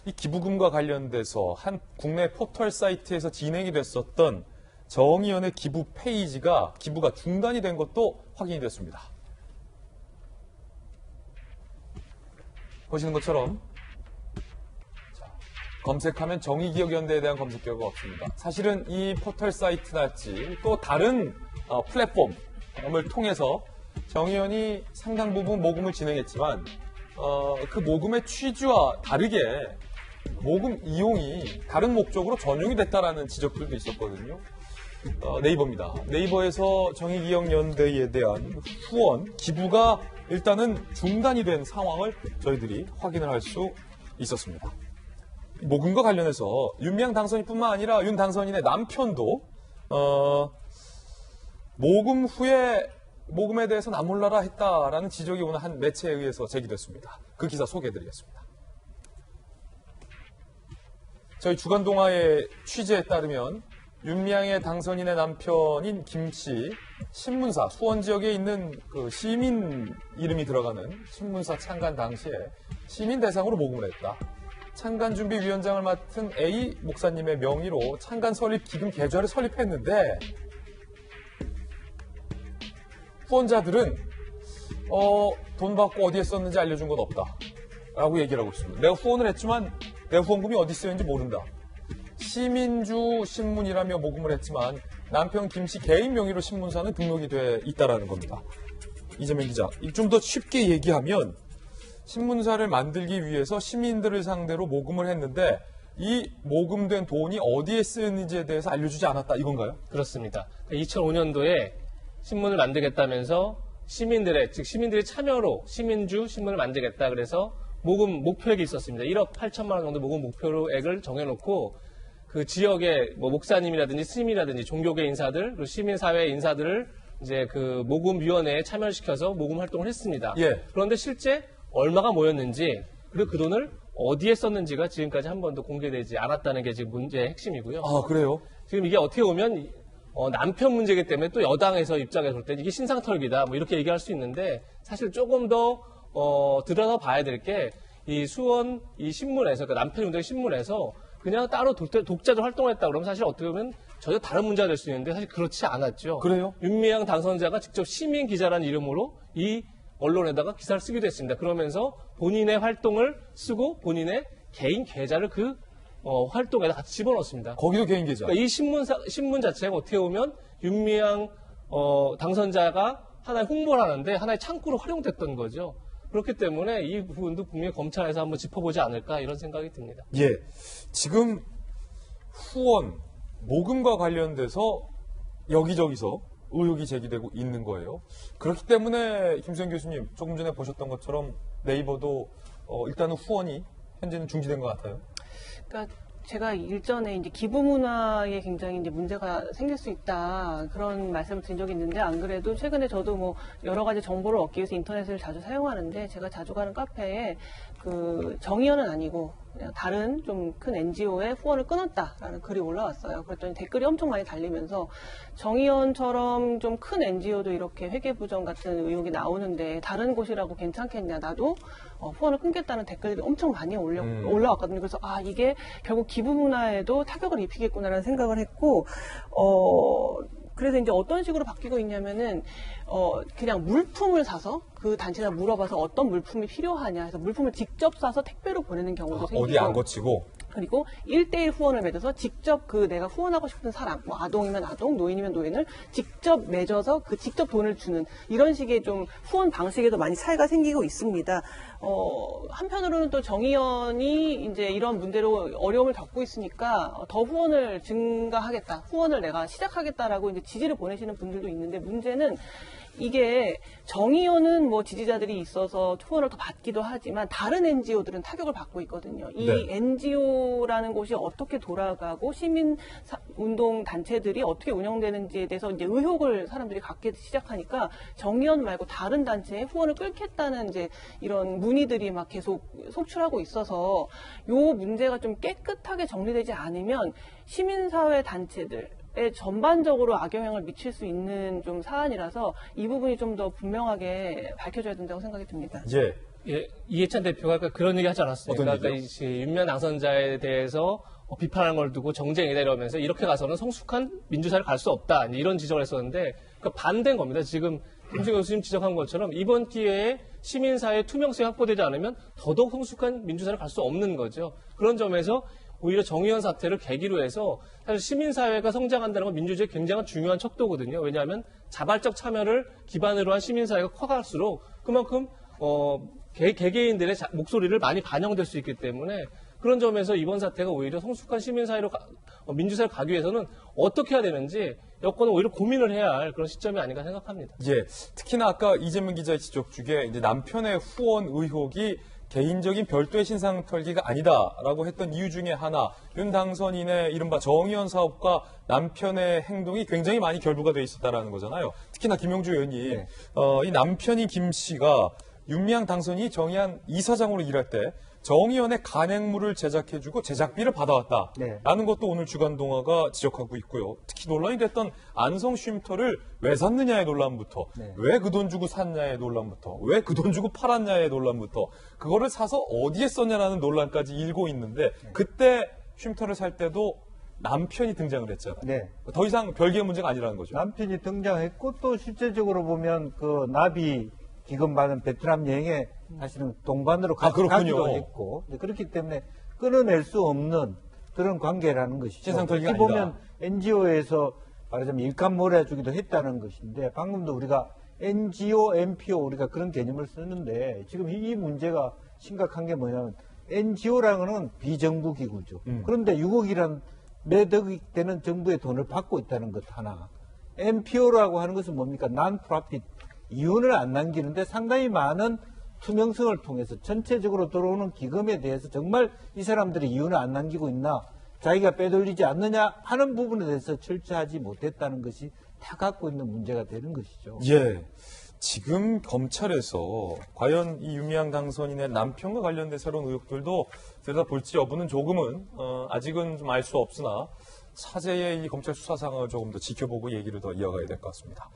이 기부금과 관련돼서 한 국내 포털 사이트에서 진행이 됐었던 정의연의 기부 페이지가 기부가 중단이 된 것도 확인이 됐습니다. 보시는 것처럼 검색하면 정의기억연대에 대한 검색 결과가 없습니다. 사실은 이 포털 사이트랄지 또 다른 플랫폼을 통해서 정의연이 상당 부분 모금을 진행했지만 그 모금의 취지와 다르게 모금 이용이 다른 목적으로 전용이 됐다라는 지적들도 있었거든요. 네이버입니다. 네이버에서 정의기억연대에 대한 후원, 기부가 일단은 중단이 된 상황을 저희들이 확인을 할 수 있었습니다. 모금과 관련해서 윤미향 당선인뿐만 아니라 윤 당선인의 남편도 모금 후에 모금에 대해서 나 몰라라 했다라는 지적이 오늘 한 매체에 의해서 제기됐습니다. 그 기사 소개해드리겠습니다. 저희 주간동아의 취재에 따르면 윤미향의 당선인의 남편인 김 씨, 신문사, 수원 지역에 있는 그 시민 이름이 들어가는 신문사 창간 당시에 시민 대상으로 모금을 했다. 창간준비위원장을 맡은 A 목사님의 명의로 창간 설립 기금 계좌를 설립했는데 후원자들은 돈 받고 어디에 썼는지 알려준 건 없다 라고 얘기를 하고 있습니다. 내가 후원을 했지만 내 후원금이 어디 쓰였는지 모른다. 시민주 신문이라며 모금을 했지만 남편 김 씨 개인 명의로 신문사는 등록이 돼 있다라는 겁니다. 이재명 기자, 좀 더 쉽게 얘기하면 신문사를 만들기 위해서 시민들을 상대로 모금을 했는데 이 모금된 돈이 어디에 쓰였는지에 대해서 알려주지 않았다 이건가요? 그렇습니다. 2005년도에 신문을 만들겠다면서 시민들의 참여로 시민주 신문을 만들겠다 그래서 모금 목표액이 있었습니다. 1억 8천만 원 정도 모금 목표액을 정해놓고 그 지역의 뭐 목사님이라든지 스님이라든지 종교계 인사들 그리고 시민사회 인사들을 이제 그 모금위원회에 참여시켜서 모금 활동을 했습니다. 예. 그런데 실제 얼마가 모였는지 그리고 그 돈을 어디에 썼는지가 지금까지 한 번도 공개되지 않았다는 게 지금 문제의 핵심이고요. 아, 그래요? 지금 이게 어떻게 보면 남편 문제이기 때문에 또 여당에서 입장에서 볼 때 이게 신상털기다 뭐 이렇게 얘기할 수 있는데 사실 조금 더 들여다 봐야 될 게 이 수원 이 신문에서 그러니까 남편이 운영의 신문에서 그냥 따로 독자적 활동을 했다 그러면 사실 어떻게 보면 전혀 다른 문제가 될 수 있는데 사실 그렇지 않았죠. 그래요? 윤미향 당선자가 직접 시민 기자라는 이름으로 이 언론에다가 기사를 쓰기도 했습니다. 그러면서 본인의 활동을 쓰고 본인의 개인 계좌를 그 활동에다 같이 집어넣습니다. 거기도 개인 계좌. 그러니까 이 신문 자체가 어떻게 보면 윤미향 당선자가 하나의 홍보를 하는데 하나의 창구로 활용됐던 거죠. 그렇기 때문에 이 부분도 분명히 검찰에서 한번 짚어보지 않을까 이런 생각이 듭니다. 예, 지금 후원, 모금과 관련돼서 여기저기서 의혹이 제기되고 있는 거예요. 그렇기 때문에 김수현 교수님 조금 전에 보셨던 것처럼 네이버도 일단은 후원이 현재는 중지된 것 같아요. 그러니까 제가 일전에 이제 기부 문화에 굉장히 이제 문제가 생길 수 있다 그런 말씀을 드린 적이 있는데 안 그래도 최근에 저도 뭐 여러 가지 정보를 얻기 위해서 인터넷을 자주 사용하는데 제가 자주 가는 카페에 그 정의연은 아니고 그냥 다른 좀 큰 NGO에 후원을 끊었다라는 글이 올라왔어요. 그랬더니 댓글이 엄청 많이 달리면서 정의연처럼 좀 큰 NGO도 이렇게 회계부정 같은 의혹이 나오는데 다른 곳이라고 괜찮겠냐 나도 후원을 끊겠다는 댓글들이 엄청 많이 올라왔거든요. 그래서 이게 결국 기부 문화에도 타격을 입히겠구나라는 생각을 했고 그래서 이제 어떤 식으로 바뀌고 있냐면은 그냥 물품을 사서 그 단체가 물어봐서 어떤 물품이 필요하냐 해서 물품을 직접 사서 택배로 보내는 경우도 생기고 어디 안 거치고 그리고 1대1 후원을 맺어서 직접 그 내가 후원하고 싶은 사람, 뭐 아동이면 아동, 노인이면 노인을 직접 맺어서 그 직접 돈을 주는 이런 식의 좀 후원 방식에도 많이 차이가 생기고 있습니다. 한편으로는 또 정의연이 이제 이런 문제로 어려움을 겪고 있으니까 더 후원을 증가하겠다, 후원을 내가 시작하겠다라고 이제 지지를 보내시는 분들도 있는데 문제는 이게 정의연은 뭐 지지자들이 있어서 후원을 더 받기도 하지만 다른 NGO들은 타격을 받고 있거든요. 이 네. NGO라는 곳이 어떻게 돌아가고 시민 운동 단체들이 어떻게 운영되는지에 대해서 이제 의혹을 사람들이 갖기 시작하니까 정의연 말고 다른 단체에 후원을 끊겠다는 이제 이런 문의들이 막 계속 속출하고 있어서 요 문제가 좀 깨끗하게 정리되지 않으면 시민사회 단체들 전반적으로 악영향을 미칠 수 있는 좀 사안이라서 이 부분이 좀 더 분명하게 밝혀져야 된다고 생각이 듭니다. 예, 예, 이해찬 대표가 아까 그런 얘기 하지 않았습니까? 어떤 그러니까 이 윤미향 당선자에 대해서 비판하는 걸 두고 정쟁이다 이러면서 이렇게 가서는 성숙한 민주사를 갈 수 없다. 이런 지적을 했었는데 그 반대인 겁니다. 지금 김승현 교수님 지적한 것처럼 이번 기회에 시민사회 투명성이 확보되지 않으면 더더욱 성숙한 민주사를 갈 수 없는 거죠. 그런 점에서 오히려 정의원 사태를 계기로 해서 사실 시민사회가 성장한다는 건 민주주의의 굉장히 중요한 척도거든요. 왜냐하면 자발적 참여를 기반으로 한 시민사회가 커갈수록 그만큼 개개인들의 목소리를 많이 반영될 수 있기 때문에 그런 점에서 이번 사태가 오히려 성숙한 시민사회로 민주사회를 가기 위해서는 어떻게 해야 되는지 여권은 오히려 고민을 해야 할 그런 시점이 아닌가 생각합니다. 예, 특히나 아까 이재명 기자의 지적 중에 이제 남편의 후원 의혹이 개인적인 별도의 신상 털기가 아니다라고 했던 이유 중에 하나, 윤 당선인의 이른바 정의원 사업과 남편의 행동이 굉장히 많이 결부가 돼 있었다라는 거잖아요. 특히나 김용주 의원이 네. 이 남편인 김 씨가 윤미향 당선인이 정의한 이사장으로 일할 때 정의원의 간행물을 제작해주고 제작비를 받아왔다라는 네. 것도 오늘 주간동화가 지적하고 있고요. 특히 논란이 됐던 안성 쉼터를 왜 샀느냐의 논란부터, 네. 왜 그 돈 주고 샀냐의 논란부터, 왜 그 돈 주고 팔았냐의 논란부터, 그거를 사서 어디에 썼냐라는 논란까지 일고 있는데 그때 쉼터를 살 때도 남편이 등장을 했잖아요. 네. 더 이상 별개의 문제가 아니라는 거죠. 남편이 등장했고 또 실제적으로 보면 그 나비 기금 받은 베트남 여행에 사실은 동반으로 같이 그렇군요. 가기도 했고 그렇기 때문에 끊어낼 수 없는 그런 관계라는 것이죠. 신상 털기가 특히 보면 아니다. NGO에서 말하자면 일감 몰아주기도 했다는 것인데 방금도 우리가 NGO, NPO 우리가 그런 개념을 쓰는데 지금 이 문제가 심각한 게 뭐냐면 NGO라는 건 비정부 기구죠. 그런데 6억이란 매덕이 되는 정부의 돈을 받고 있다는 것 하나. NPO라고 하는 것은 뭡니까? non-profit. 이윤을 안 남기는데 상당히 많은 투명성을 통해서 전체적으로 들어오는 기금에 대해서 정말 이 사람들이 이윤을 안 남기고 있나, 자기가 빼돌리지 않느냐 하는 부분에 대해서 철저하지 못했다는 것이 다 갖고 있는 문제가 되는 것이죠. 예. 지금 검찰에서 과연 이 윤미향 당선인의 남편과 관련된 새로운 의혹들도 들여다볼지 여부는 조금은 아직은 좀 알 수 없으나 차제의 이 검찰 수사 상황을 조금 더 지켜보고 얘기를 더 이어가야 될 것 같습니다.